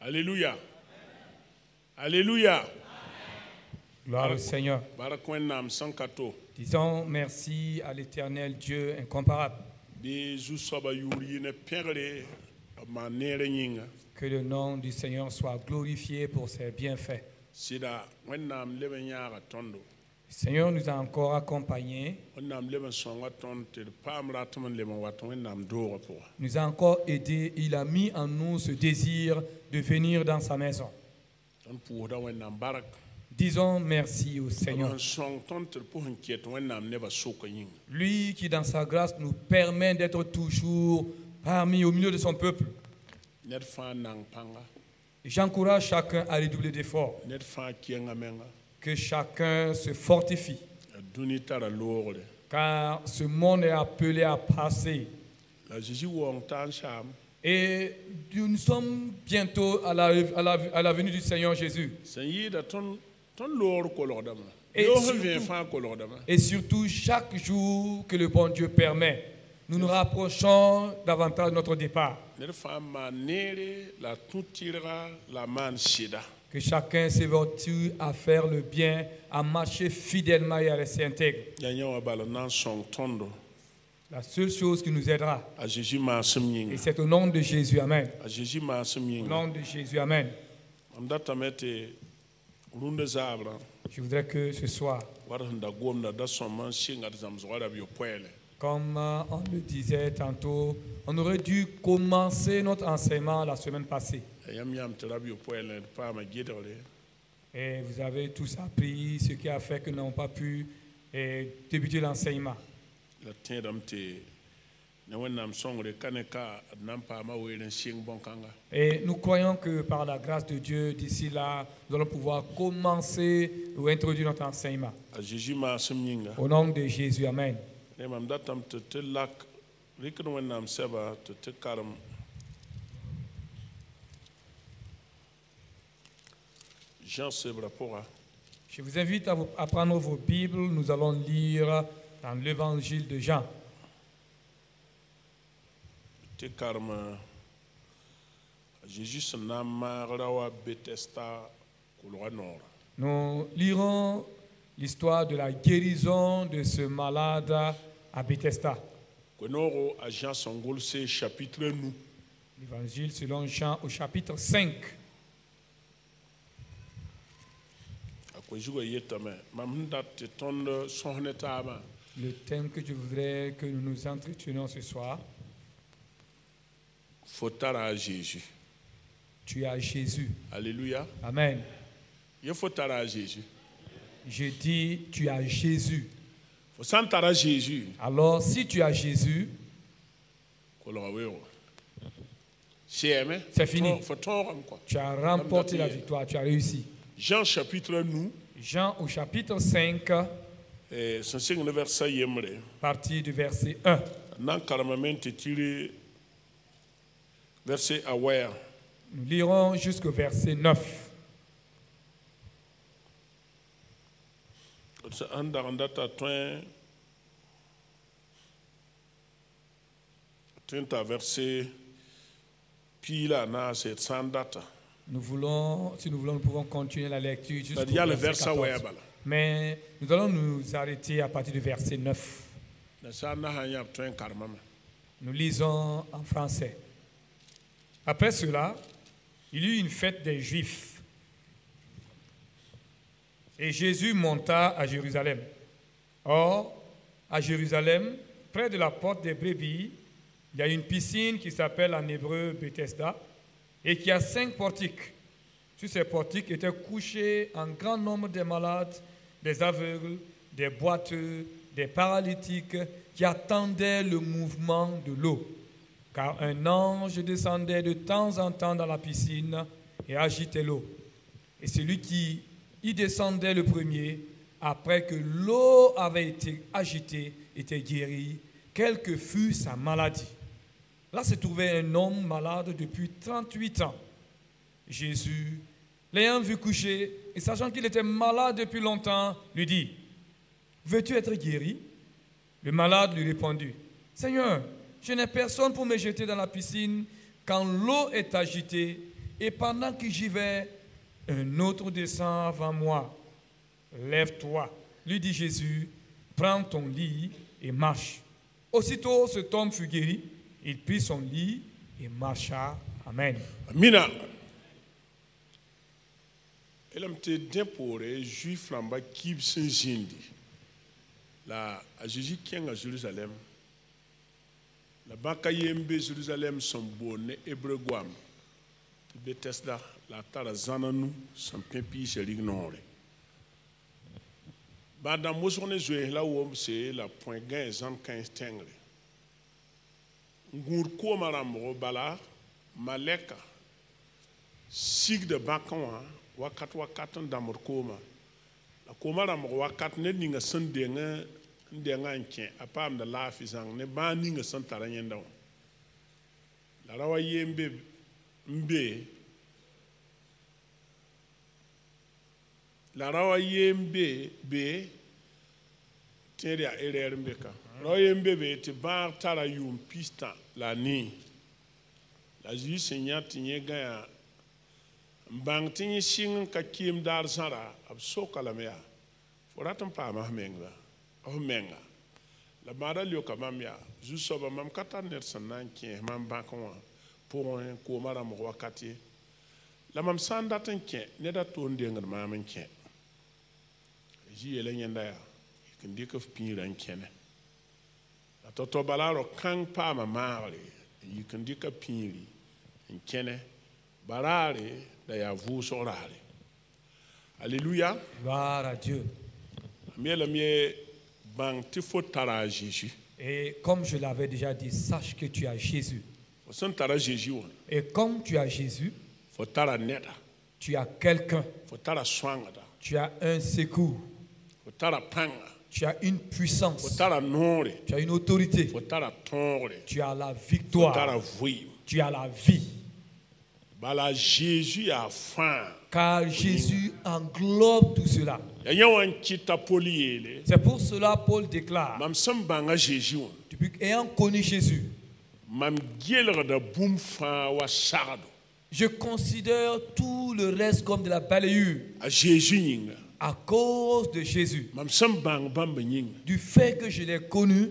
Alléluia. Alléluia. Gloire au Seigneur. Disons merci à l'Éternel Dieu incomparable. Que le nom du Seigneur soit glorifié pour ses bienfaits. Le Seigneur nous a encore accompagnés. Nous a encore aidés. Il a mis en nous ce désir de venir dans sa maison. Disons merci au Seigneur. Lui qui dans sa grâce nous permet d'être toujours au milieu de son peuple. J'encourage chacun à redoubler d'efforts. Que chacun se fortifie. Car ce monde est appelé à passer. Et nous sommes bientôt à la venue du Seigneur Jésus. Et surtout, chaque jour que le bon Dieu permet, nous nous rapprochons davantage de notre départ. Que chacun s'évertue à faire le bien, à marcher fidèlement et à rester intègre. La seule chose qui nous aidera, et c'est au nom de Jésus, Amen. Au nom de Jésus, Amen. Je voudrais que ce soir, comme on le disait tantôt, on aurait dû commencer notre enseignement la semaine passée. Et vous avez tous appris ce qui a fait que nous n'avons pas pu débuter l'enseignement. Et nous croyons que par la grâce de Dieu, d'ici là, nous allons pouvoir commencer ou introduire notre enseignement. Au nom de Jésus, Amen. Je vous invite à prendre vos Bibles. Nous allons lire dans l'évangile de Jean. Nous lirons l'histoire de la guérison de ce malade à Bethesda. L'évangile selon Jean au chapitre 5. Le thème que je voudrais que nous nous entretenions ce soir. Tu es à Jésus. Alléluia. Amen. Jésus. Je dis, tu es à Jésus. Jésus. Alors, si tu es à Jésus, c'est fini. Tu as remporté la victoire, tu as réussi. Jean chapitre nous. Jean au chapitre 5, partie du verset 1. Nous lirons jusqu'au verset 9. Nous voulons, si nous voulons, nous pouvons continuer la lecture jusqu'au verset 14. Mais nous allons nous arrêter à partir du verset 9. Nous lisons en français. Après cela, il y eut une fête des Juifs. Et Jésus monta à Jérusalem. Or, à Jérusalem, près de la porte des brebis, il y a une piscine qui s'appelle en hébreu Bethesda et qui a 5 portiques. Sur ces portiques étaient couchés un grand nombre de malades, des aveugles, des boiteux, des paralytiques qui attendaient le mouvement de l'eau. Car un ange descendait de temps en temps dans la piscine et agitait l'eau. Et celui qui y descendait le premier, après que l'eau avait été agitée, était guéri, quelle que fût sa maladie. Là se trouvait un homme malade depuis 38 ans. Jésus, l'ayant vu coucher, et sachant qu'il était malade depuis longtemps, lui dit, « Veux-tu être guéri ?» Le malade lui répondit, « Seigneur, je n'ai personne pour me jeter dans la piscine quand l'eau est agitée, et pendant que j'y vais, un autre descend avant moi. Lève-toi, lui dit Jésus, prends ton lit et marche. Aussitôt cet homme fut guéri, il prit son lit et marcha. Amen. Mina. Elam te dempore juif lamba kib sin jindi. La a Jésus qui est à Jérusalem. La baka yembe Jérusalem son bonne hébreu guam. Bethesda la tara zananu son pempi serig nore. Badam mosone jouer là où c'est la point gain zan 15 tengre. Ngur ko maramro bala maleka sig de bakanwa wakat ndamor koma la koma ramro wakat ne ninga sendenga ndenga nchen apam da lafi zang ne ba ninga santara nyenda la rawa yembe mbe la rawa yembe be teria erer mbeka rawa yembe be te ba tara yum pista la ni la ju seigneur tinye ga mbang tinye sing ka kim dar sara ab sokala mea foratam pa ma menga o menga la bada lio ka mamya ju soba mam katan ner sanan ki mam bakon pour ko mara mo wakati la mam sanda tan ke ne da to ndenga mam ke ji ele nyanda ya kindi ka piran kene la toto balaro kan pa ma mare yikindi ka piri kene barare da ya vu sorare. Alléluia. Gloire à Dieu. Et comme je l'avais déjà dit, sache que tu as Jésus. Et comme tu as Jésus, tu as quelqu'un. Tu as un secours. Tu as une puissance. Tu as une autorité. Tu as la victoire. Tu as la vie. Jésus a faim. Car Jésus englobe tout cela. C'est pour cela Paul déclare, depuis ayant connu Jésus, je considère tout le reste comme de la balayure à cause de Jésus. Du fait que je l'ai connu,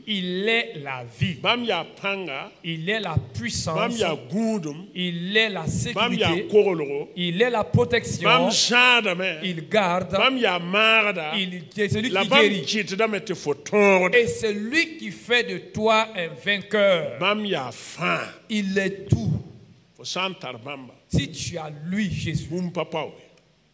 il est la vie, il est la puissance, il est la sécurité, il est la protection, il garde, il est celui qui guérit, et c'est lui qui fait de toi un vainqueur. Il est tout. Si tu as lui, Jésus,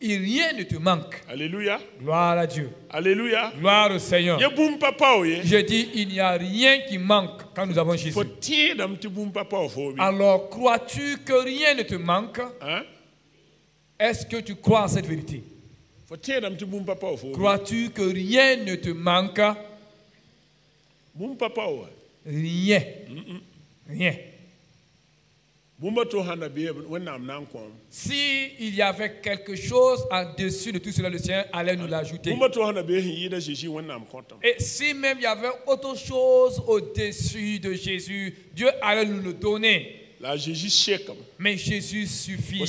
et rien ne te manque. Alléluia. Gloire à Dieu. Alléluia. Gloire au Seigneur. Je dis, il n'y a rien qui manque quand nous avons Jésus. Alors, crois-tu que rien ne te manque? Hein? Est-ce que tu crois en cette vérité? Crois-tu que rien ne te manque? Rien. Rien. Si il y avait quelque chose en-dessus de tout cela, le Seigneur allait nous l'ajouter. Et si même il y avait autre chose au-dessus de Jésus, Dieu allait nous le donner. Mais Jésus suffit.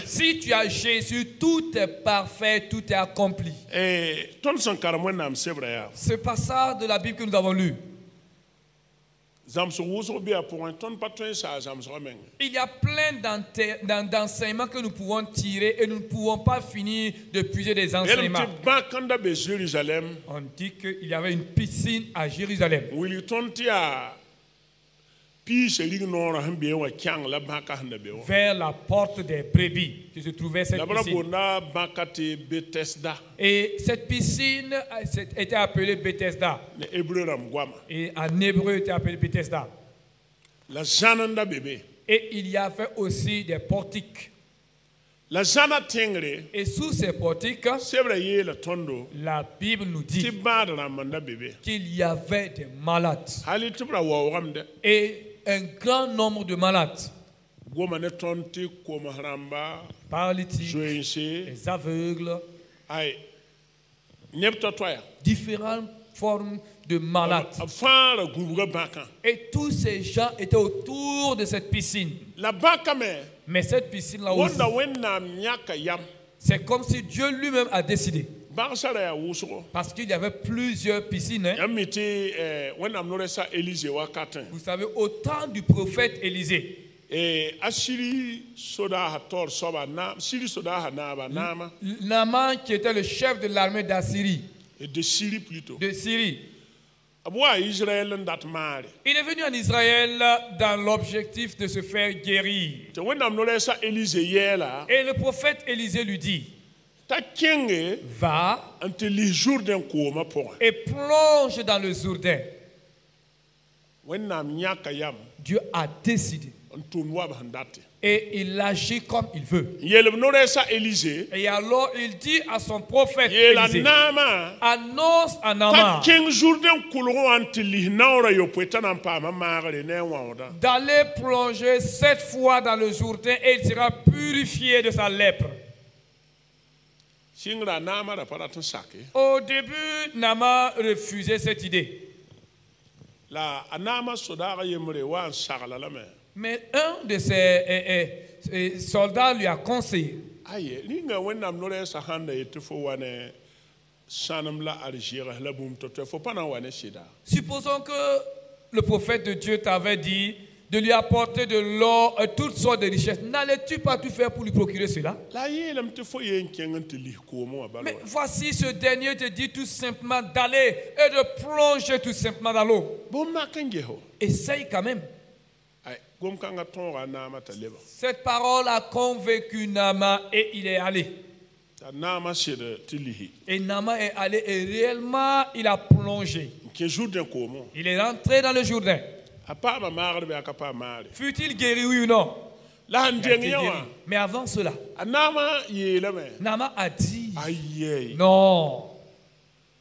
Si tu as Jésus, tout est parfait, tout est accompli. Ce passage de la Bible que nous avons lu, il y a plein d'enseignements que nous pouvons tirer et nous ne pouvons pas finir de puiser des enseignements. On dit qu'il y avait une piscine à Jérusalem. Vers la porte des brebis que se trouvait cette piscine. Et cette piscine était appelée Bethesda. Et en hébreu était appelée Bethesda. Et il y avait aussi des portiques. Et sous ces portiques, la Bible nous dit qu'il y avait des malades. Et un grand nombre de malades. Paralytiques, les aveugles, différentes formes de malades. a fãara gũbga bãkã Et tous ces gens étaient autour de cette piscine. la bãkã me Mais cette piscine-là aussi, wẽnda wẽnnaam yãka yam c'est comme si Dieu lui-même a décidé. bãgsã ra yaa wʋsgo Parce qu'il y avait plusieurs piscines. Hein. yãmb me tɩ wẽnnaam no-rɛɛsã élise wakatẽ Vous savez, au temps du prophète Élisée, a siri sodaasã taoor soaba siri sodaasã naaba naama Naaman, qui était le chef de l'armée d'Assyrie, de Syrie plutôt de Syrie, b waa Israël n dat maare il est venu en Israël dans l'objectif de se faire guérir. tɩ wẽnnaam no-rɛɛsã élise yɛɛla Et le prophète Élisée lui dit, t'a kẽnge va n tɩ lis Jourdain koomã pʋgẽ et plonge dans le Jourdain. wẽnnaam yãka yam Dieu a décidé. n tʋmd wab sẽn date Et il agit comme il veut. n yelb no-rɛɛsã élise Et alors il dit à son prophète yeela Élisée, naamã annonce à t'a Naaman kẽng Jourdain kulgẽ wã n tɩ lis naoorã yopoe t'a na n paama maagre ne a wãooda d'aller plonger 7 fois dans le Jourdain et il sera purifié de sa lèpre. sɩngra a naamã ra pa rat n sake Au début, Naaman refusait cette idée. la a naamã sodaagã yembre wa n sagla lame Mais un de ses soldats lui a conseillé, aye rĩnga wẽnnaam no-rɛɛsã sãn da yetɩ fo wa ne sãnem la arzɩɩgs la bũmb to-toɛ fo pa na n wa ne sɩda supposons que le prophète de Dieu t'avait dit de lui apporter de l'or et toutes sortes de richesses. N'allais-tu pas tout faire pour lui procurer cela? la a yeelame tɩ fo yee n kẽng n tɩ lis koomẽ wã bala Mais wa voici ce dernier te dit tout simplement d'aller et de plonger tout simplement dans l'eau. bõmb mak n gesho Essaye quand même. ay gom-kãngã tõoga a naamã t'a leba Cette parole a convaincu Naaman et il est allé. t'a naamã sɩd tɩ lisi Et Naaman est allé et réellement il a plongé. n kẽ Jourdain koomẽ wã Il est rentré dans le Jourdain. a paama maagd bɩ a ka paam maare Fut-il guéri, oui ou non? la sẽn Il a été deng yã guéri. wã Mais avant cela, a naamã yeelame Naaman a dit, ayɛy non,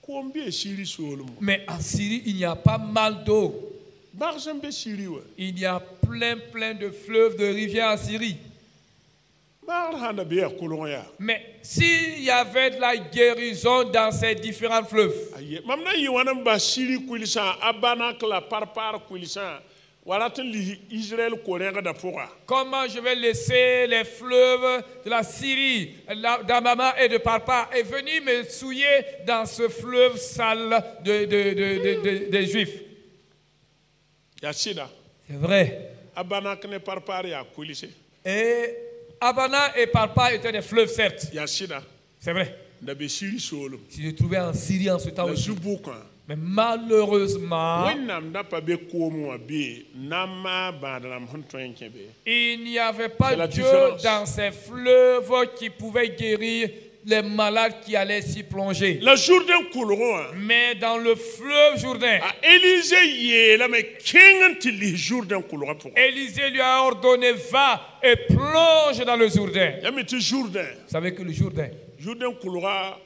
koom bee siri soolem wã mais en Syrie, il n'y a pas mal d'eau. bags n be siri wã Il y a plein de fleuves, de rivières en Syrie. baagd sãn da bee a kolg yaa Mais s'il y avait de la guérison dans ces différents fleuves, aye mam na n yɩ wãn n bas siri kuilsã a banak la par kuilsã wa rat n lis Israël ko-rẽgda pʋga comment je vais laisser les fleuves de la Syrie, d'Amama et de Parpa, et venir me souiller dans ce fleuve sale des Juifs? yaa sɩda C'est vrai. a banak ne par yaa kuilse Et Abana et Parpa étaient des fleuves, certes. yaa sɩda C'est vrai. n da be siri soolem Si je trouvais en Syrie en ce temps la aussi. zu-bʋkã Mais malheureusement, wẽnnaam da pa be koomẽ wã bee nan maa bãad rãmb sẽn tõe n kẽ be il n'y avait pas C'est la Dieu différence. dans ces fleuves qui pouvait guérir les malades qui allaient s'y plonger. la Jourdain kulgẽ wã Mais dans le fleuve Jourdain, a Élise yeelame kẽng n tɩ lis Jourdain kulgã pʋgẽ Élisée lui a ordonné, va et plonge dans le Jourdain. yãmb tɩ Jourdain Vous savez que le Jourdain, kulgã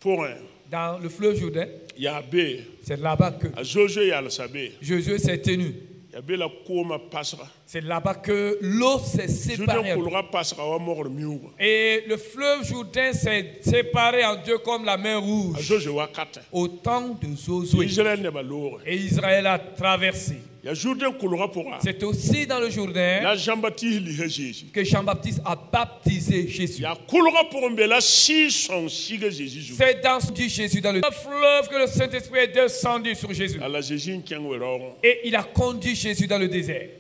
pʋgẽ dans le fleuve Jourdain, yaa be c'est là-bas que a Josué yalsa be Josué s'est tenu. yaa be la koomã pasga C'est là-bas que l'eau s'est séparée. Jourdain kulgã pasga wa mogr miuugã Et le fleuve Jourdain s'est séparé en deux comme la mer a rouge Josué wakatẽ au temps de Josué. Israël nebã loogẽ Et Israël a traversé. yaa Jourdain kulgã pʋga C'est aussi dans le Jourdain la Jean-Baptiste lisa Jésus que Jean-Baptiste a baptisé Jésus. yaa kulgã pʋgẽ be la sɩɩg-sõng siga Jésus zu C'est dans ce dit Jésus, dans le fleuve que le Saint-Esprit est descendu sur Jésus. a la Jésus n kẽng we raoogẽ Et il a conduit Jésus dans le désert.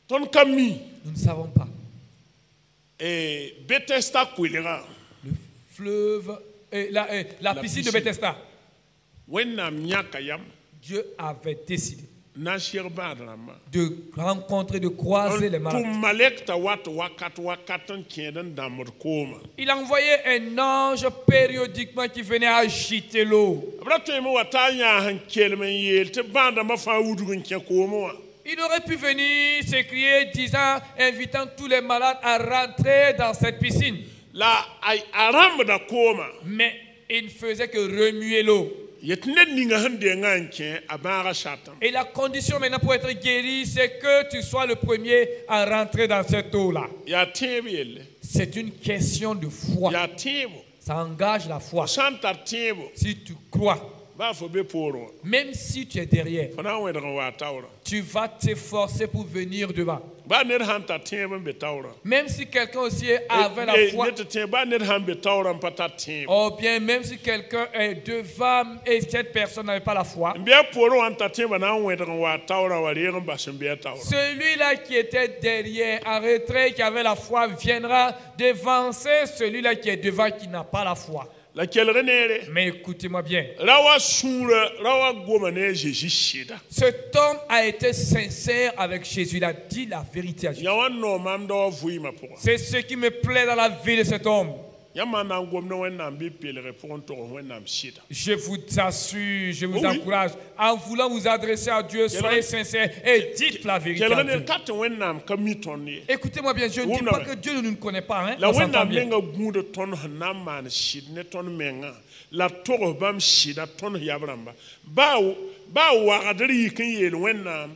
tõnd ka mi Nous ne savons pas. Bethesda kuilgã Le fleuve, la piscine de piscine. Bethesda. wẽnnaam yãka yam Dieu avait décidé na n sɩg bãad rãmbã de rencontrer, de croiser les n malades. tʋm malek t'a wat wakat n kẽed n dãmbd koomã Il envoyait un ange périodiquement qui venait agiter l'eau. b ra tõeme wa taa yãas n kelm n yeel tɩ bãadãmbã fãa wudg n kẽ koomẽ wã Il aurait pu venir s'écrier, disant, invitant tous les malades à rentrer dans cette piscine. la a rãmbda koomã Mais il ne faisait que remuer l'eau. yet ned ninga sẽn dengã n kẽ a bãaga satame Et la condition maintenant pour être guéri, c'est que tu sois le premier à rentrer dans cette eau-là. yaa tẽeb yelle C'est une question de foi. yaa tẽebo Ça engage la foi. sã n tar tẽebo Si tu crois, ba fo be poro même si tu es derrière, fana we daga wa tawra tu vas t'efforcer pour venir devant. ba ne hanta tembe be tawra Même si quelqu'un aussi est avec la foi, ne te ba ne hambe tawra pata tembe ou bien même si quelqu'un est devant et cette personne n'avait pas la foi, mbe poro hanta tembe na we daga wa tawra wa re ba sembe tawra celui-là qui était derrière en retrait, qui avait la foi, viendra devancer celui-là qui est devant, qui n'a pas la foi. la kelrenere Mais écoutez-moi bien, rawa sura rawa goma ne Jésus shida cet homme a été sincère avec Jésus, il a dit la vérité à Jésus. ya wan no mam do vui ma pour C'est ce qui me plaît dans la vie de cet homme. ya man na gom no wen nam bi pelere pour to wen nam shida Je vous assure, je vous Oui. encourage, en voulant vous adresser à Dieu, soyez sincères et dites la vérité à kelrenere Dieu. kat wen nam kamiton ni Écoutez-moi bien, je ne dis Oui, pas non. que Dieu ne nous connaît pas, hein, la on s'entend wẽnnaam bien. menga gũud tõnd sẽn na n maan sɩd ne tõnd menga la togs bãmb sɩda tõnd yab rãmba baa wagdr yik n yeel wẽnnaam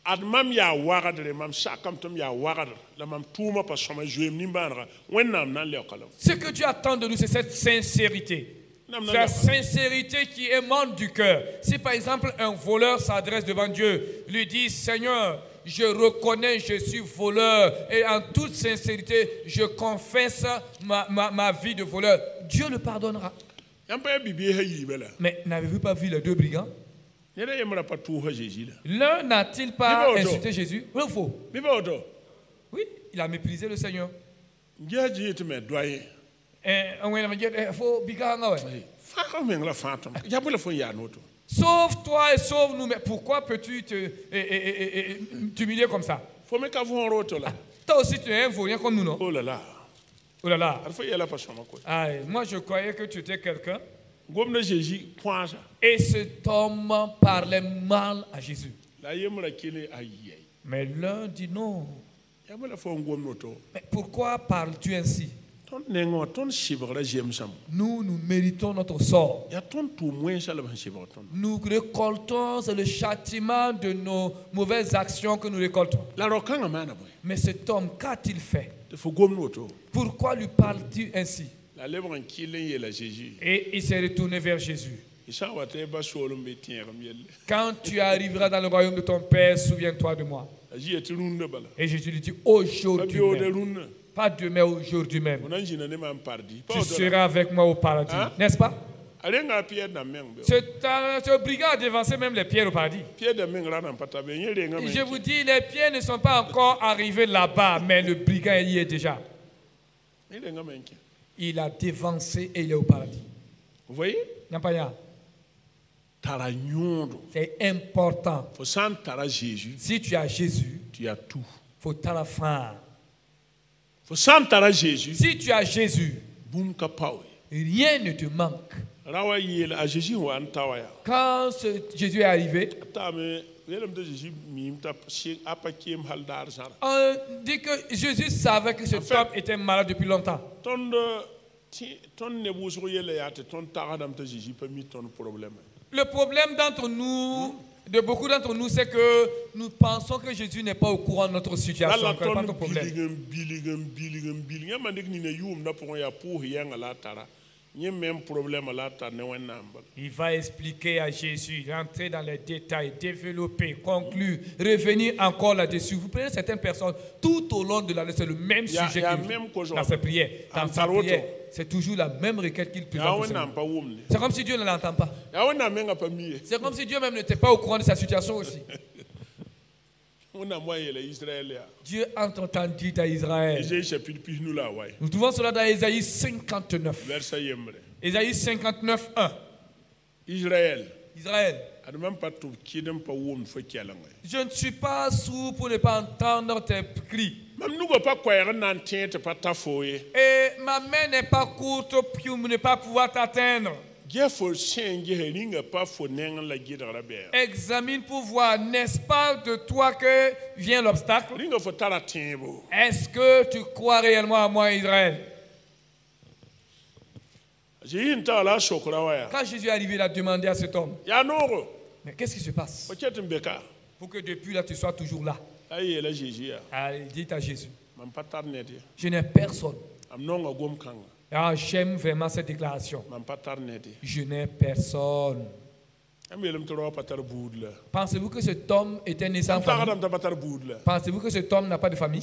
ad mam yaa wagdre mam sakame tɩ m yaa wagdr la mam tʋʋma pa sõma zoeem nimbãanega wẽnnaam na n leoka la Ce que Dieu attend de nous, c'est cette sincérité. C'est la sincérité qui émane du cœur. Si par exemple un voleur s'adresse devant Dieu, lui dit, Seigneur, je reconnais, je suis voleur, et en toute sincérité, je confesse ma vie de voleur, Dieu le pardonnera. yãmb pa yaa bibie sã yiiba la Mais n'avez-vous pas vu les deux brigands? ned a yembrã pa tʋʋsa Jésus la L'un n'a-t-il pas Dis-moi, insulté Jésus? Vrai ou faux? bɩ ba woto Oui, il a méprisé le Seigneur. n ges jɩɩ tɩ me doyẽ fãag meng la fãa tõm ya bõe la fo n yaa noto Sauve-toi et sauve-nous. Mais pourquoi peux-tu t'humilier comme ça? fo me ka võor woto la Toi aussi, tu es un vaurien comme nous, non? oh la la Oh là là. ad fo yɛla pa sõma koe Ah, moi, je croyais que tu étais quelqu'un. gomda Jésus põasa Et cet homme parlait mal à Jésus. la yembrã kele a yɛy Mais l'un dit non. ya bõe la fo n gom noto Mais pourquoi parles-tu ainsi? tõnd nengẽ wã tõnd sɩbgra zemsame Nous méritons notre sort. yaa tõnd tʋʋm wẽnsa la b sẽn sɩbg tõnd Nous récoltons, c'est le châtiment de nos mauvaises actions que nous récoltons. la rao-kãngã maana bõe Mais cet homme, qu'a-t-il fait? tɩ fo gomd woto Pourquoi lui parles-tu ainsi? la lebg n kɩll n yeela Jésus Et il s'est retourné vers Jésus. y sã n wa tɩ ba soolem be tẽegem yelle Quand tu arriveras dans le royaume de ton Père, souviens-toi de moi. a zɩ ya tɩ rũndã bala Et Jésus lui dit, pa aujourd'hui beoodã même, rũndã pas demain, aujourd'hui même, fo na n zĩna ne mam pardi pa tu woto la seras avec moi au paradis. Hein? N'est-ce pas? a renga a piɛd nam meng be Ce brigand a dévancé même les pierres au paradis. piɛda meng ra nan pa ta be yẽ renga Je vous dis, les pierres ne sont pas encore arrivées là-bas, mais le brigand y est déjà. yẽ renga meng kẽ Il a dévancé et il est au paradis. vous voyez N'a pas rien. tara yõodo C'est important. fo sã n tara Jésus Si tu as Jésus, tu as tout faut t'en faire. fo sã n tara Jésus Si tu as Jésus, bũmb ka pao ye rien ne te manque. ra wa yeel a Jésus wa n ta wa yaa Quand Jésus est arrivé, a taame yeelame tɩ Jésus miim t'a a pa keem hal daar zãra on dit que Jésus savait que cet homme était malade depuis longtemps. tõnd neb wʋsg yɛla yaa tɩ tõnd tagsdame t'a Jésus pa mi tõnd problème Le problème d'entre nous, de beaucoup d'entre nous, c'est que nous pensons que Jésus n'est pas au courant de notre situation. la Que pas tõnd ton problème. bilig yã mandɩk nina yʋʋmdã pʋgẽ yaa pʋʋs yɛngã la a tara yẽ même problème la a tar ne wẽnnaam bala Il va expliquer à Jésus, rentrer dans les détails, développer, conclure, revenir encore là-dessus. Vous prenez certaines personnes, tout au long de l'année, c'est le même y a sujet même cause dans ses prières. Dans sa Antaroto. prière, c'est toujours la même requête qu'il yaa présente. au wẽnnaam Seigneur. pa wʋmne C'est comme si Dieu ne l'entend pas. yaa wẽnnaam mengã pa mi ye C'est comme si Dieu même n'était pas au courant de sa situation aussi. wẽnnaam wa yeela Israël yaa Dieu a entendu à Israël. Ésaïe chapitre pis nu la a wa ye Nous trouvons cela dans Ésaïe 59. verset yembre Ésaïe 59, 1. Israël Israël, ad mam pa tʋb kɩd n pa wʋmd fo kɛlenga ye je ne suis pas sourd pour ne pas entendre tes cris. mam nuga pa koɛɛg n na n tẽ tɩ pa ta fo ye Et ma main n'est pas courte pour ne pas pouvoir t'atteindre. ges fo sẽn ges ringa pa fo neng la gɩdgra bɛɛga Examine pour voir, n'est-ce pas de toi que vient l'obstacle? ringa fo tara tẽebo Est-ce que tu crois réellement à moi, Israël? Jésus n tag la a sokra wa yaa Quand Jésus est arrivé, il a demandé à cet homme, yaa noogo mais qu'est-ce qui se passe? fo ket n be ka Pour que depuis là, tu sois toujours là. a yeela Jésus yaa Ah, il dit à Jésus, mam pa tar ned ye je n'ai personne. am nonga gom kãnga Ah, j'aime vraiment cette déclaration. mam pa tar ned ye Je n'ai personne. Pensez-vous que cet homme était né sans famille? Pensez-vous que cet homme n'a pas de famille?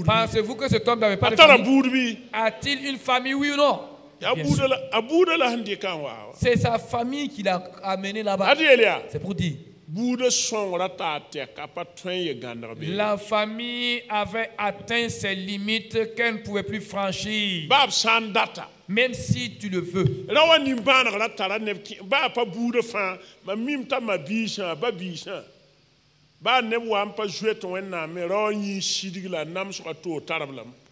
Pensez-vous que cet homme n'avait pas de famille? A-t-il une famille, oui ou non? Bien sûr. C'est sa famille qui l'a amené là-bas. C'est pour dire. La famille avait atteint ses limites qu'elle ne pouvait plus franchir. Même si tu le veux.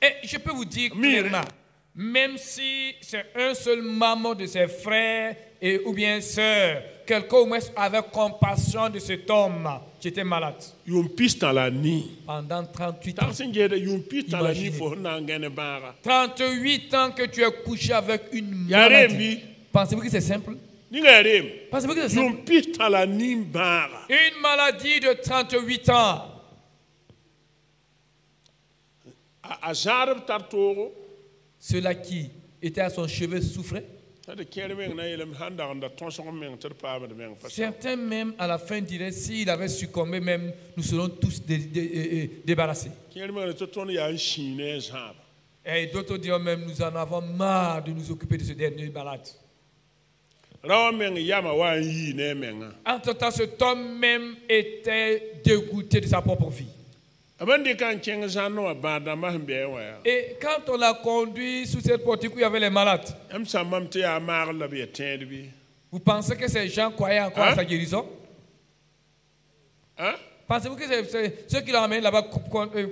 Et je peux vous dire clairement, même si c'est un seul membre de ses frères ou bien sœurs, quelqu'un au moins avait compassion de cet homme qui était malade. Pendant 38 ans. Imaginez. 38 ans que tu es couché avec une maladie. Pensez-vous que c'est simple? Pensez-vous que c'est simple? Une maladie de 38 ans. Ceux-là qui étaient à son chevet souffraient. Certains même à la fin diraient, s'il avait succombé même, nous serons tous débarrassés. Et d'autres diront même, nous en avons marre de nous occuper de ce dernier malade. Entre-temps, cet homme même était dégoûté de sa propre vie. Et quand on l'a conduit sous cette portique où il y avait les malades, vous pensez que ces gens croyaient encore à sa guérison? Pensez-vous que ceux qui l'ont amené là-bas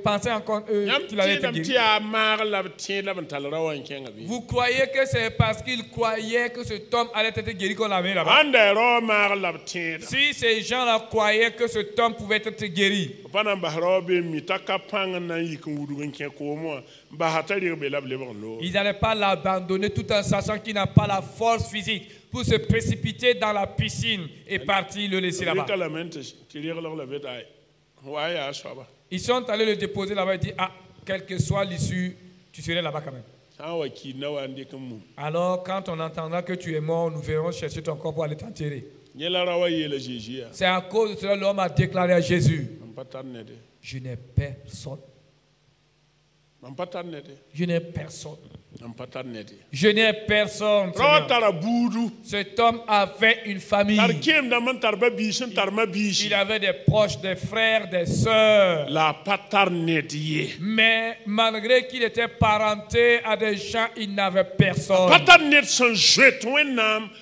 pensaient encore qu'il allait être guéri? Vous croyez que c'est parce qu'ils croyaient que cet homme allait être guéri qu'on l'a amené là-bas? Si ces gens-là croyaient que cet homme pouvait être guéri, ils n'allaient pas l'abandonner tout en sachant qu'il n'a pas la force physique pour se précipiter dans la piscine et partir le laisser là-bas. Ils sont allés le déposer là-bas et dit, quelle que soit l'issue, tu serais là-bas quand même. Alors quand on entendra que tu es mort, nous verrons chercher ton corps pour aller t'enterrer. C'est à cause de cela que l'homme a déclaré à Jésus, je n'ai personne. Je n'ai personne. Je n'ai personne. Cet homme avait une famille. Il avait des proches, des frères, des sœurs. Mais malgré qu'il était parenté à des gens, il n'avait personne.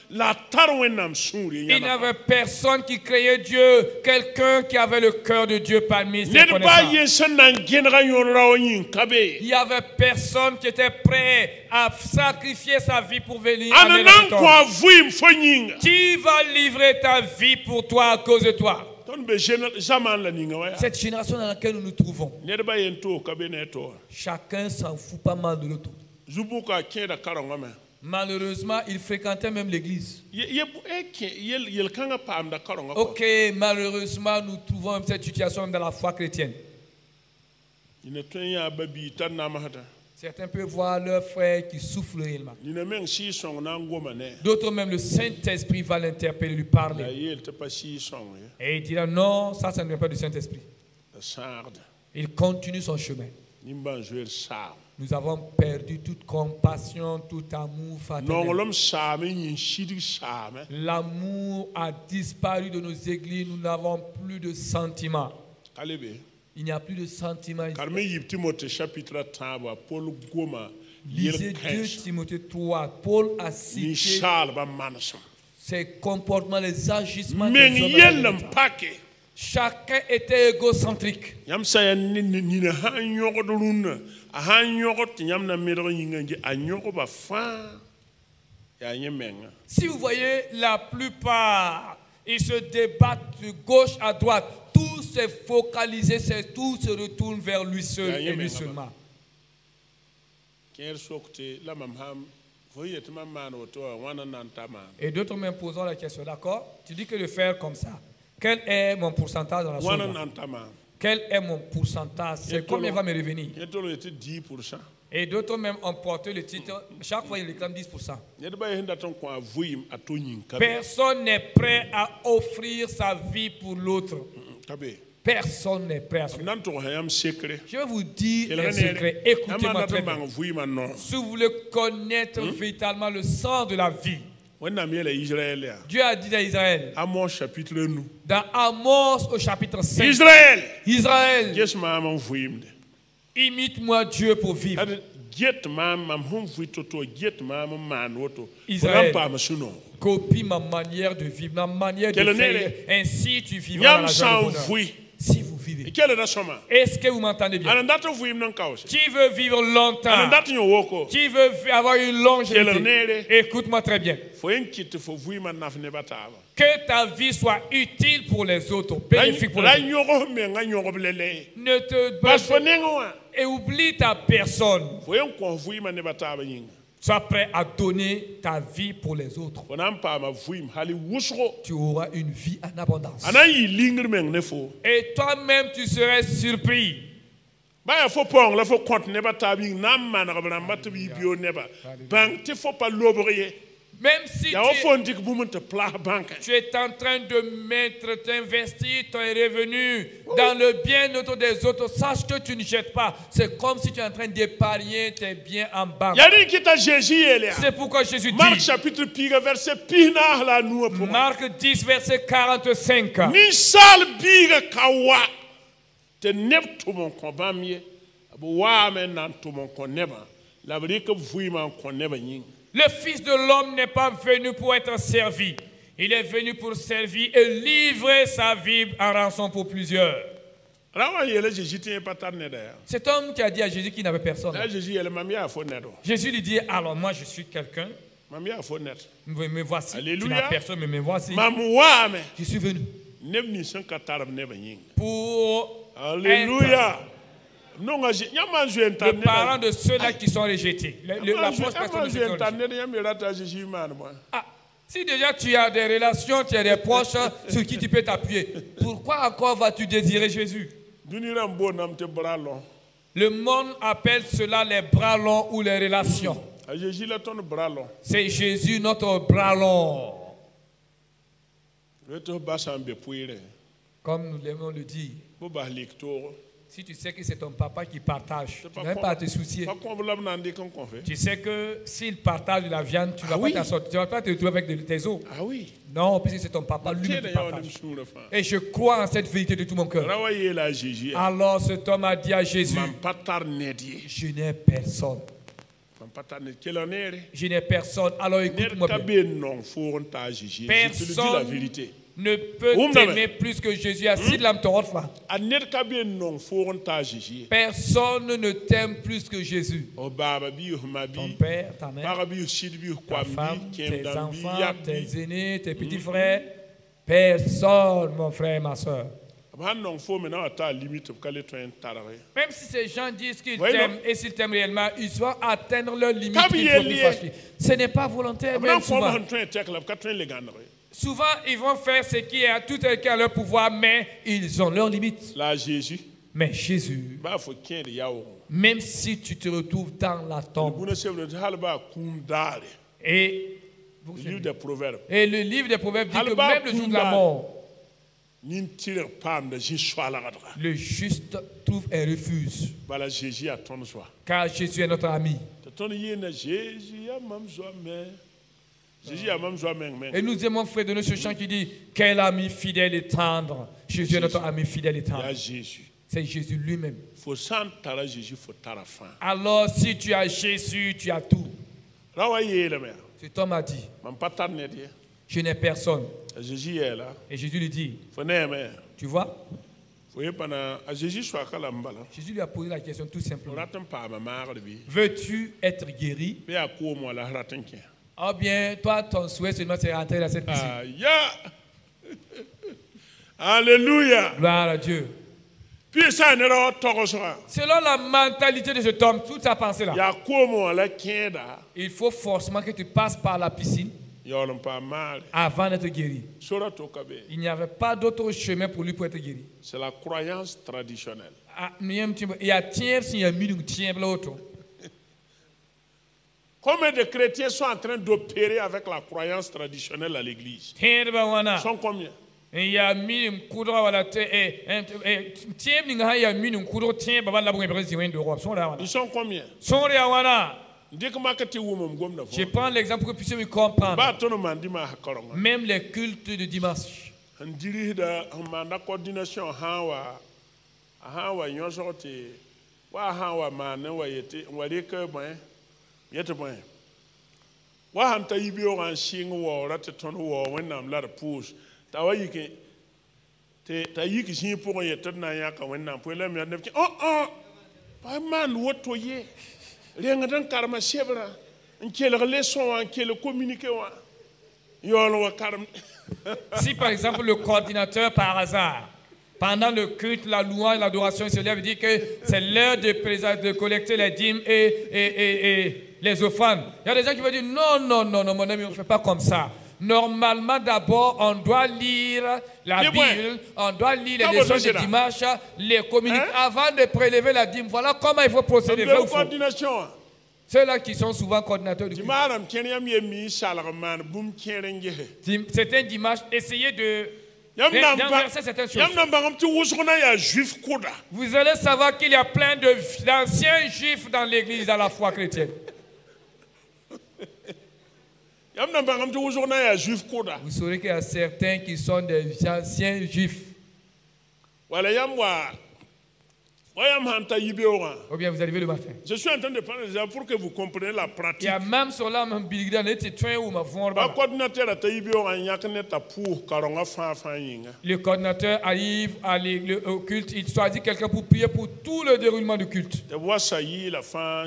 Il n'avait personne qui craignait Dieu. Quelqu'un qui avait le cœur de Dieu parmi ses connaissances. Il n'y avait personne qui était prêt à sacrifier sa vie pour venir amener cet homme. Qui va livrer ta vie pour toi à cause de toi? Cette génération dans laquelle nous nous trouvons, chacun s'en fout pas mal de l'autre. Malheureusement, il fréquentait même l'église. Ok, malheureusement, nous trouvons cette situation dans la foi chrétienne. Certains peuvent voir leurs frères qui souffrent réellement. D'autres même, le Saint-Esprit va l'interpeller, lui parler. Et il dira non, ça ne vient pas du Saint-Esprit. Il continue son chemin. Nous avons perdu toute compassion, tout amour fraternel. L'amour a disparu de nos églises. Nous n'avons plus de sentiments. Il n'y a plus de sentiments. Lisez 2 Timothée 3. Paul a cité ses comportements, les agissements des hommes. Chacun était égocentrique. Si vous voyez, la plupart, ils se débattent de gauche à droite. Tout s'est focalisé, tout se retourne vers lui seul et lui seulement. Et d'autres me posent la question, d'accord? Tu dis que de faire comme ça, quel est mon pourcentage dans la chose? Quel est mon pourcentage? C'est combien va me revenir? Et d'autres même ont porté le titre, chaque fois ils réclament 10%. Personne n'est prêt à offrir sa vie pour l'autre. Personne n'est prêt à cela. Je vais vous dire un secret. Écoutez-moi très bien. Si vous voulez connaître véritablement le sens de la vie, Dieu a dit à Israël, dans Amos au chapitre 5, Israël, imite-moi Dieu pour vivre. Israël, copie ma manière de vivre, ma manière de faire. Ainsi tu vivras dans la joie de bonheur. Si vous vivez. Est-ce que vous m'entendez bien? Qui veut vivre longtemps? Qui veut avoir une longévité? Écoute-moi très bien. Que ta vie soit utile pour les autres, bénéfique pour les autres. Ne te bats et oublie ta personne. Sois prêt à donner ta vie pour les autres. Tu auras une vie en abondance. Et toi-même, tu serais surpris. Même si tu es en train de t'investir ton revenu dans le bien des autres, sache que tu ne jettes pas. C'est comme si tu es en train d'épargner tes biens en banque. C'est pourquoi Jésus dit, Marc 10, verset 45. Le Fils de l'homme n'est pas venu pour être servi. Il est venu pour servir et livrer sa vie en rançon pour plusieurs. Cet homme qui a dit à Jésus qu'il n'avait personne. Jésus lui dit, alors moi je suis quelqu'un. Me voici. Tu n'as personne, mais me voici. Je suis venu pour Alléluia. Le parent de ceux-là qui sont rejetés. La proche personne de ceux qui sont rejetés. Si déjà tu as des relations, tu as des proches sur qui tu peux t'appuyer, pourquoi encore vas-tu désirer Jésus? Le monde appelle cela les bras longs ou les relations. C'est Jésus notre bras long. Comme nous l'aimons le dire. Si tu sais que c'est ton papa qui partage, tu n'as même pas à te soucier. Tu sais que s'il partage de la viande, tu ne vas pas te retrouver avec tes os. Ah oui. Non, puisque c'est ton papa lui qui partage. Et je crois en cette vérité de tout mon cœur. Alors cet homme a dit à Jésus, je n'ai personne. Je n'ai personne. Alors écoute-moi bien. Personne ne peut t'aimer plus que Jésus. Personne ne t'aime plus que Jésus. Ton père, ta mère, ta femme, tes enfants, tes aînés, tes petits frères. Personne, mon frère et ma soeur. Même si ces gens disent qu'ils t'aiment et s'ils t'aiment réellement, ils doivent atteindre leur limite. Ce n'est pas volontaire. Même souvent, ils vont faire ce qui est à tout à leur pouvoir, mais ils ont leurs limites. Mais Jésus, même si tu te retrouves dans la tombe, et le livre des Proverbes dit que même le jour de la mort, le juste trouve un refuge. Car Jésus est notre ami. Et nous aimons frère de ce chant qui dit quel ami fidèle et tendre. Jésus est notre ami fidèle et tendre. C'est Jésus lui-même. Alors si tu as Jésus, tu as tout. Cet homme a dit, je n'ai personne. Et Jésus lui dit, tu vois, Jésus lui a posé la question tout simplement. Veux-tu être guéri? Oh bien, toi, ton souhait seulement c'est rentrer dans cette piscine. Alléluia. Gloire à Dieu. Selon la mentalité de cet homme, toute sa pensée là, il faut forcément que tu passes par la piscine avant d'être guéri. Il n'y avait pas d'autre chemin pour lui pour être guéri. C'est la croyance traditionnelle. Combien de chrétiens sont en train d'opérer avec la croyance traditionnelle à l'église? tẽedbã wãna Ils sont combien? n yaa minim kʋdga wala tẽeb ning sã n yaa minim kʋdg tẽebã bala b wẽbg zĩ wẽnd doogã b sõor yaa wãna Ils sont combien? sõor yaa wãna. Je prends l'exemple pour que vous puissiez me comprendre. Même les cultes de dimanche. Coordination si par exemple le coordinateur par hasard pendant le culte, la louange, l'adoration, il se lève et dit que c'est l'heure de collecter les dîmes et les offrandes. Il y a des gens qui vont dire non, mon ami, on ne fait pas comme ça. Normalement, d'abord, on doit lire la Bible, on doit lire les leçons de dimanche, les communiquer avant de prélever la dîme. Voilà comment il faut procéder. Ceux-là qui sont souvent coordinateurs du culte. C'est un dimanche, essayez d'inverser certaines choses. Vous allez savoir qu'il y a plein d'anciens juifs dans l'église, dans la foi chrétienne. Vous saurez qu'il y a certains qui sont des anciens juifs. Ou bien vous arrivez le matin. Je suis en train de prendre des exemples pour que vous compreniez la pratique. Le coordinateur arrive au culte, il choisit quelqu'un pour prier pour tout le déroulement du culte.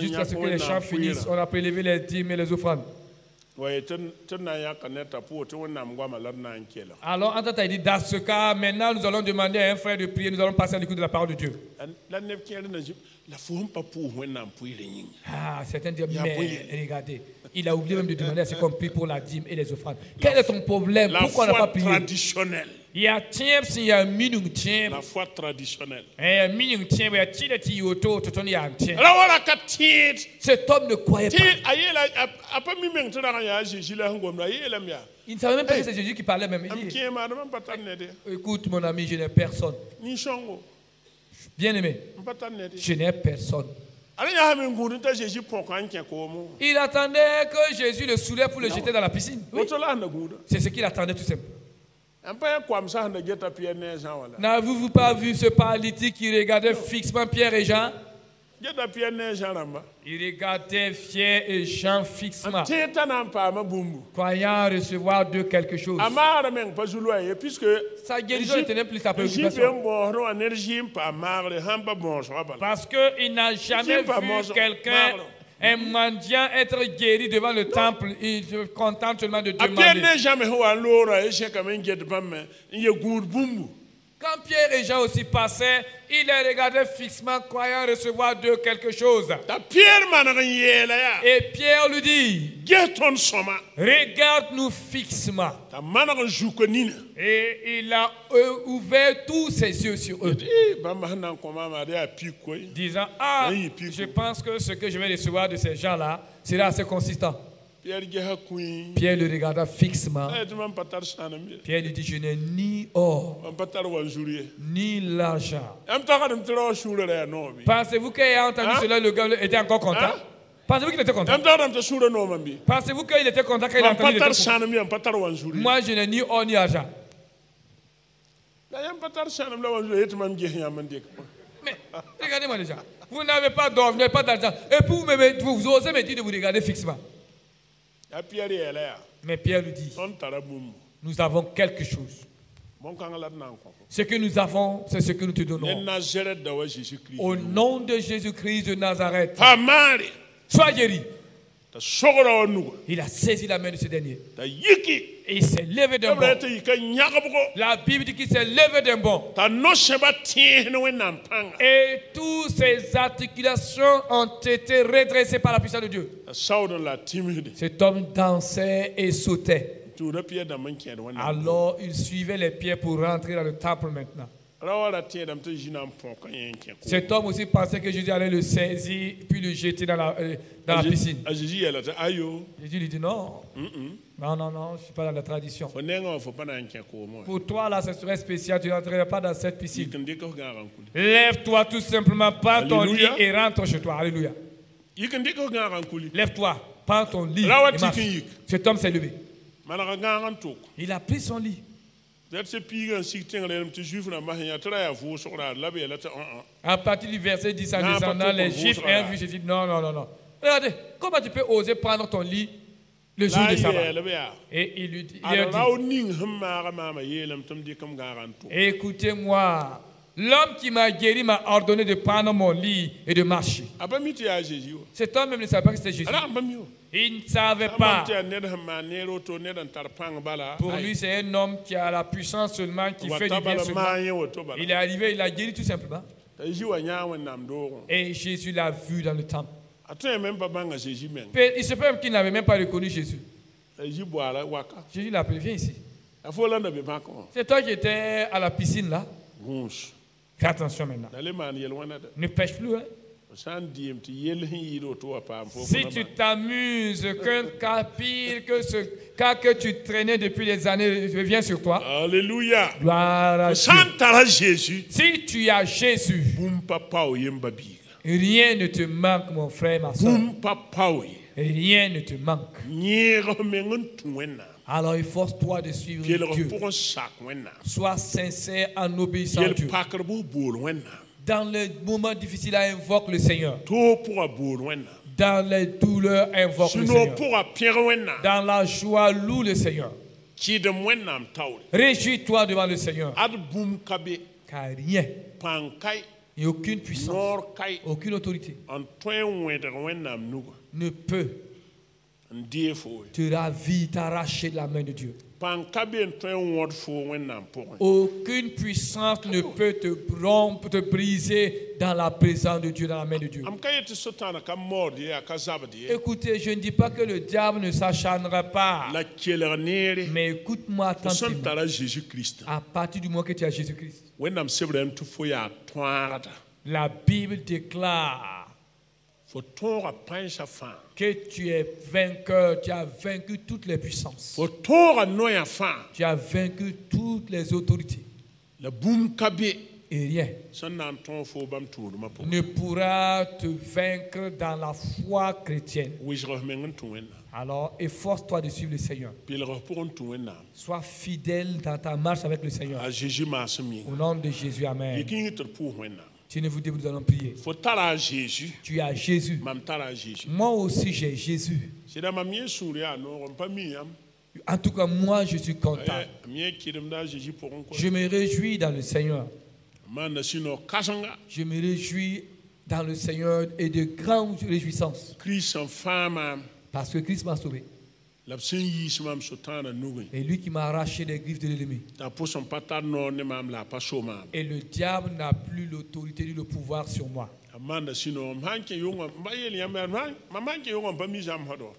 Jusqu'à ce que les chants finissent, on a prélevé les dîmes et les offrandes. Alors, il dit, dans ce cas, maintenant, nous allons demander à un frère de prier, nous allons passer à l'écoute de la parole de Dieu. Ah, certains disent, mais regardez, il a oublié même de demander à ce qu'on prie pour la dîme et les offrandes. Quel est ton problème? Pourquoi on n'a pas prié? La foi traditionnelle. Cet homme ne croyait pas. Il ne savait même pas que c'est Jésus qui parlait même. Il dit, écoute mon ami, je n'ai personne. Bien aimé, je n'ai personne. Il attendait que Jésus le soulève pour le jeter dans la piscine. Oui. C'est ce qu'il attendait tout simplement. N'avez-vous pas vu ce paralytique qui regardait fixement Pierre et Jean? Il regardait Pierre et Jean fixement, croyant recevoir d'eux quelque chose. Sa guérison n'était plus sa préoccupation. Parce qu'il n'a jamais vu quelqu'un, un mendiant, être guéri devant le temple. Il se contente seulement de demander. Quand Pierre et Jean aussi passaient, il les regardait fixement, croyant recevoir d'eux quelque chose. Et Pierre lui dit, regarde-nous fixement. Et il a ouvert tous ses yeux sur eux, disant, ah, je pense que ce que je vais recevoir de ces gens-là sera assez consistant. Pierre le regarda fixement. Pierre lui dit, je n'ai ni or, ni l'argent. Pensez-vous qu'il a entendu cela, le gars était encore content? Pensez-vous qu'il était content? Pensez-vous qu'il était content quand il a entendu? Moi, je n'ai ni or ni argent. Mais regardez-moi déjà. Vous n'avez pas d'or, vous n'avez pas d'argent. Et puis vous osez me dire de vous regarder fixement. Mais Pierre lui dit, nous avons quelque chose. Ce que nous avons, c'est ce que nous te donnons. Au nom de Jésus-Christ de Nazareth, sois guéri. Il a saisi la main de ce dernier. Et il s'est levé d'un bond. La Bible dit qu'il s'est levé d'un bond. Et toutes ses articulations ont été redressées par la puissance de Dieu. Cet homme dansait et sautait. Alors il suivait les pierres pour rentrer dans le temple maintenant. Cet homme aussi pensait que Jésus allait le saisir puis le jeter dans la piscine. Jésus lui dit non. Non, je ne suis pas dans la tradition. Pour toi, là, ce serait spécial. Tu n'entrerais pas dans cette piscine. Lève-toi tout simplement, prends ton lit et rentre chez toi. Alléluia. Lève-toi, prends ton lit et marche. Cet homme s'est levé. Il a pris son lit. À partir du verset 10 en descendant, les Juifs ayant vu Jésus, non. Regardez, comment tu peux oser prendre ton lit le jour de sabbat? Et il lui dit, écoutez-moi, l'homme qui m'a guéri m'a ordonné de prendre mon lit et de marcher. Cet homme même ne savait pas que c'était Jésus. Il ne savait pas. Pour lui, c'est un homme qui a la puissance seulement, qui fait du bien seulement. Il est arrivé, il a guéri tout simplement. Et Jésus l'a vu dans le temple. Il se peut même qu'il n'avait même pas reconnu Jésus. Jésus l'a appelé, viens ici. C'est toi qui étais à la piscine là. Fais attention maintenant. Ne pêche plus. Hein? Si tu t'amuses qu'un cas pire que ce cas que tu traînais depuis des années revient sur toi. Alléluia. Gloire à Dieu. Si tu as Jésus, rien ne te manque, mon frère, ma soeur. Rien ne te manque. Alors efforce-toi de suivre Dieu. Sois sincère en obéissant à Dieu. Dans les moments difficiles, invoque le Seigneur. Dans les douleurs, invoque le Seigneur. Dans la joie, loue le Seigneur. Réjouis-toi devant le Seigneur. Car rien, et aucune puissance, aucune autorité ne peut te ravir, t'arracher de la main de Dieu. Aucune puissance ne peut te rompre, te briser dans la présence de Dieu, dans la main de Dieu. Écoutez, je ne dis pas que le diable ne s'acharnera pas. Mais écoute-moi attentivement. À partir du moment que tu as Jésus-Christ, la Bible déclare que tu es vainqueur, tu as vaincu toutes les puissances. Tu as vaincu toutes les autorités. Et rien ne pourra te vaincre dans la foi chrétienne. Alors efforce-toi de suivre le Seigneur. Sois fidèle dans ta marche avec le Seigneur. Au nom de Jésus, amen. Si ne vous dites, nous allons prier. Tu as Jésus. Moi aussi j'ai Jésus. En tout cas, moi je suis content. Je me réjouis dans le Seigneur. Je me réjouis dans le Seigneur et de grandes réjouissances. Parce que Christ m'a sauvé. Et lui qui m'a arraché des griffes de l'ennemi. Et le diable n'a plus l'autorité ni le pouvoir sur moi.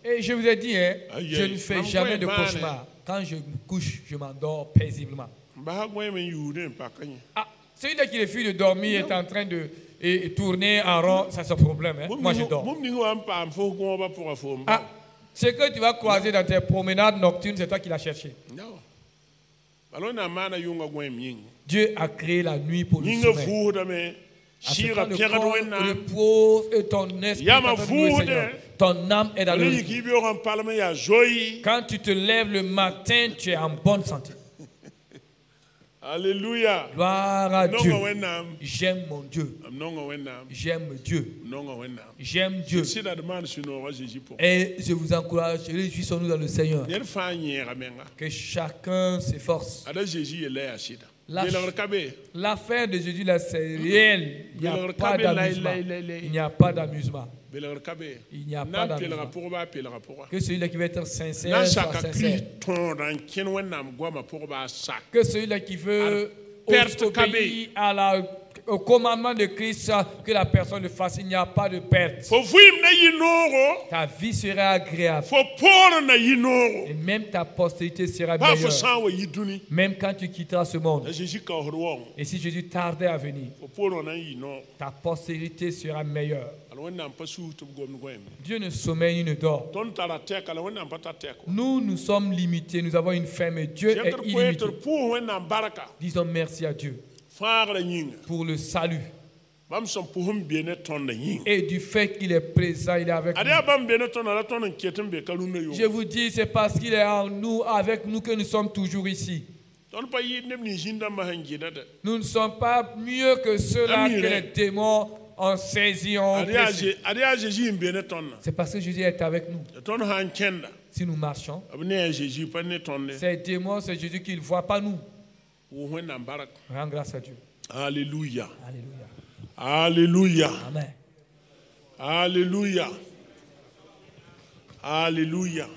Et je vous ai dit, hein, je ne fais jamais de cauchemar. Quand je me couche, je m'endors paisiblement. Celui qui refuse de dormir est en train de tourner en rond, ça c'est un problème. Hein? Moi je dors. Ce que tu vas croiser dans tes promenades nocturnes, c'est toi qui l'as cherché. Dieu a créé la nuit pour le sommeil. Le corps repose et ton esprit ton âme est dans le repos. Quand tu te lèves le matin, tu es en bonne santé. Alléluia. Gloire à Dieu. J'aime mon Dieu. J'aime Dieu. J'aime Dieu. Et je vous encourage, réjouissons-nous dans le Seigneur. Que chacun s'efforce. L'affaire de Jésus là, c'est réel. Il n'y a pas d'amusement. Il n'y a pas d'amusement. Il n'y a pas d'amusement. Que celui-là qui veut être sincère soit sincère. Que celui-là qui veut obéir à la au commandement de Christ, que la personne le fasse, il n'y a pas de perte. Fo fuim na yinoro. Ta vie sera agréable. Fo por na yinoro. Et même ta postérité sera Ba fo meilleure. san wa yiduni. Même quand tu quitteras ce monde. Jésus ka horwo. Et si Jésus tardait à venir, Fo por na yino. ta postérité sera meilleure. Alors on n'a pas su tout gom goem. Dieu ne sommeille ni ne dort. Ton tara tek alors on n'a pas ta tek. Nous sommes limités. Nous avons une fin, mais Dieu est illimité. Pour on n'a baraka. Disons merci à Dieu Far la yinga. pour le salut. Bam son pour hum bien ton na yinga. Et du fait qu'il est présent, il est avec nous. Adia bam bien ton na ton nketem be kaluna yo. Je vous dis, c'est parce qu'il est en nous, avec nous, que nous sommes toujours ici. Ton pas yi nem ni jinda ma hangida de. Nous ne sommes pas mieux que ceux-là que les démons ont saisi, ont oppressé. Adia Jésus bien ton na. C'est parce que Jésus est avec nous. Ton han kenda. Si nous marchons, Abne Jésus pas ne ton ne. ces démons, c'est Jésus qui ne voit pas nous. Ou on n'a baraka. Rends grâce à Dieu. Alléluia. Alléluia. Alléluia. Amen. Alléluia. Alléluia.